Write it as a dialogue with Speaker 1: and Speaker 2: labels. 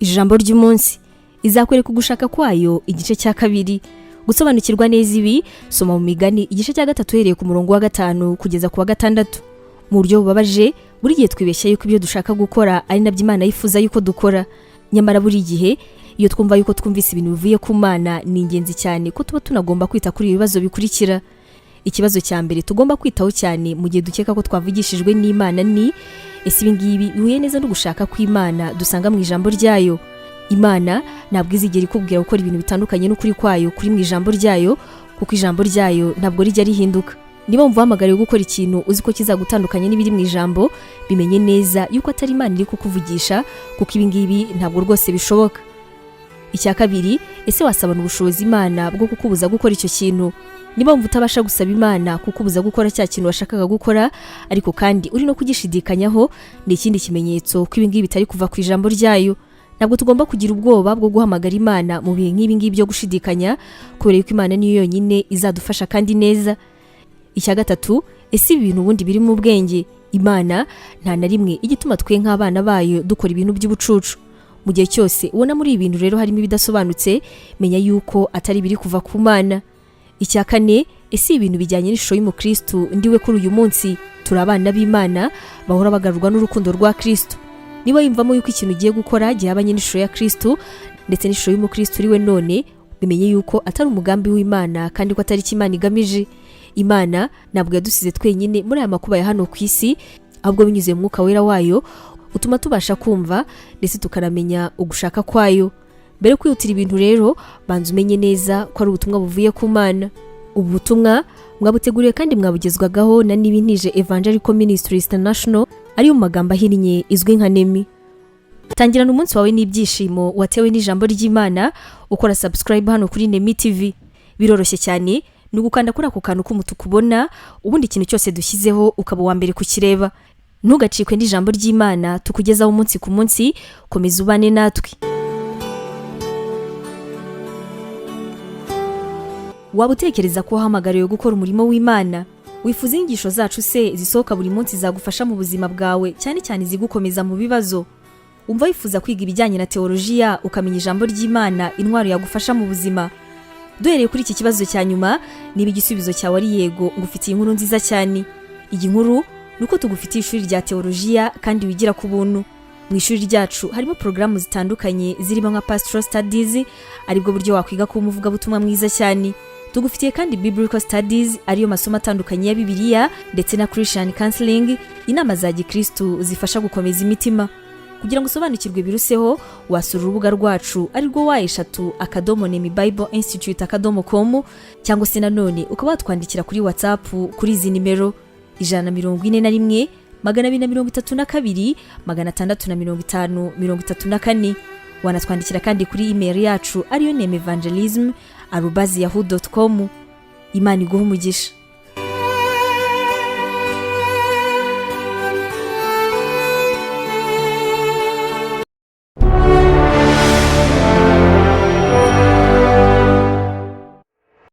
Speaker 1: Ijambo ry'umunsi, Izakwereka gushaka kwayo igice cya kabiri. Gusobanukirwa neza ibi, soma mu migani igice cya gatatu uhereye ku murongo wa 5 kugeza ku wa 6. Mu buryo bubabaje, buri gihe twibeshya yuko ibyo dushaka gukora ari nabyo Imana yifuza yuko dukora. Nyamara buri gihe iyo twumva yuko twumvise ibintu bivuye ku Mana, ni ingenzi cyane ko tuba tunagomba kwita kuri ibibazo bikurikira. Ikibazo cya mbere tugomba kwitaho cyane mu gihe dukeka ko twavugishijwe n'Imana ni ese ibi ngibi bihuye neza no gushaka kw'Imana dusanga mu ijambo ryayo. Imana ntabwo izigera ikubwira gukora ibintu bitandukanye n'ukuri kwayo kuri mu ijambo ryayo, kuko ijambo ryayo ntabwo rijya rihinduka. Niba wumva uhamagariwe gukora ikintu uzi ko kizagutandukanya n'ibiri mu ijambo, bimenye neza yuko atari Imana iri kukuvugisha, kuko ibi ngibi ntabwo rwose bishoboka. Icya kabiri, ese wasabana ubushobozi Imana bwo kukubuza gukora icyo kintu? Niba wumva utabasha gusaba Imana kukubuza gukora cya kintu washakaga gukora, ariko kandi uri no kugishidikanyaho, ni ikindi kimenyetso ko ibi ngibi bitari kuva ku ijambo ryayo. Ntabwo tugomba kugira ubwoba bwo guhamagara Imana mu bihe nk'ibi ngibi byo gushidikanya, kubera yuko Imana niyo yonyine izadufasha kandi neza. Icya gatatu, ese ibi bintu ubundi biri mu bwenge? Imana nta na rimwe igituma twe nk'abana bayo dukora ibintu by'ubucucu. Mu gihe cyose ubona muri ibi bintu rero harimo ibidasobanutse, menya yuko atari biri kuva ku Mana. Icya kane, ese ibintu bijyanye n'ishusho y'umukristo ndiwe kuri uyu munsi? Turi abana b'Imana bahora bagarurwa n'urukundo rwa Kristo. Niba yimvamo yuko ikintu ugiye gukora gihabanye n'ishusho ya Kristo ndetse n'ishusho y'umukristo uriwe none, bimenye yuko atari umugambi w'Imana kandi ko atari Imana igamije. Imana ntabwo yadusize twenyine muri aya makuba ya hano ku isi, ahubwo binyuze mu mwuka wera wayo utuma tubasha kumva ndetse tukaramenya ugushaka kwayo. Mbere kwihutira ibintu rero, banza umenye neza ko ari ubutumwa buvuye ku Mana. Ubu butumwa mwabuteguriye kandi mwabugezwagaho na Nibintije Evangelical Ministries International, ari mu magambo ahinnye izwi nka NEMI. Tangirana umunsi wawe n'ibyishimo watewe n'ijambo ry'Imana, ukora subscribe hano kuri NEMI TV. Biroroshye cyane, ni ugukanda kuri ako kantu k'umutuku ubona, ubundi ikintu cyose dushyizeho ukaba uwa mbere kukireba. Ntugacikwe n'ijambo ry'Imana tukugezaho umunsi ku munsi, komeza ubane natwe. Waba utekereza ko wahamagariwe gukora umurimo w'Imana? Wifuza inyigisho zacu se zisohoka buri munsi zagufasha mu buzima bwawe, cyane cyane zigukomeza mu bibazo? Umva wifuza kwiga ibijyanye na teolojiya, ukamenya ijambo ry'Imana, intwaro yagufasha mu buzima? Duhereye kuri iki kibazo cya nyuma, niba igisubizo cyawe ari yego, ngufitiye inkuru nziza cyane. Iyi nkuru nuko tugufitiye ishuri rya teolojiya kandi wigira ku buntu. Mu ishuri ryacu harimo porogaramu zitandukanye zirimo nka pastoral studies, aribwo buryo wakwiga kuba umuvugabutumwa mwiza cyane. Tugufitiye kandi biblical studies, ariyo masomo atandukanye ya Bibiliya, ndetse na Christian counseling, inama za gikristo zifasha gukomeza imitima. Kugira ngo usobanukirwe biruseho, wasura urubuga rwacu arirwo wa@NEMIBibleInstitute.com, cyangwa se nanone ukaba watwandikira kuri WhatsApp kuri izi nimero 141 232 650 wanatwandikira kandi kuri email yacu ariyo nemevangelism@yahoo.com. Imana iguhe umugisha.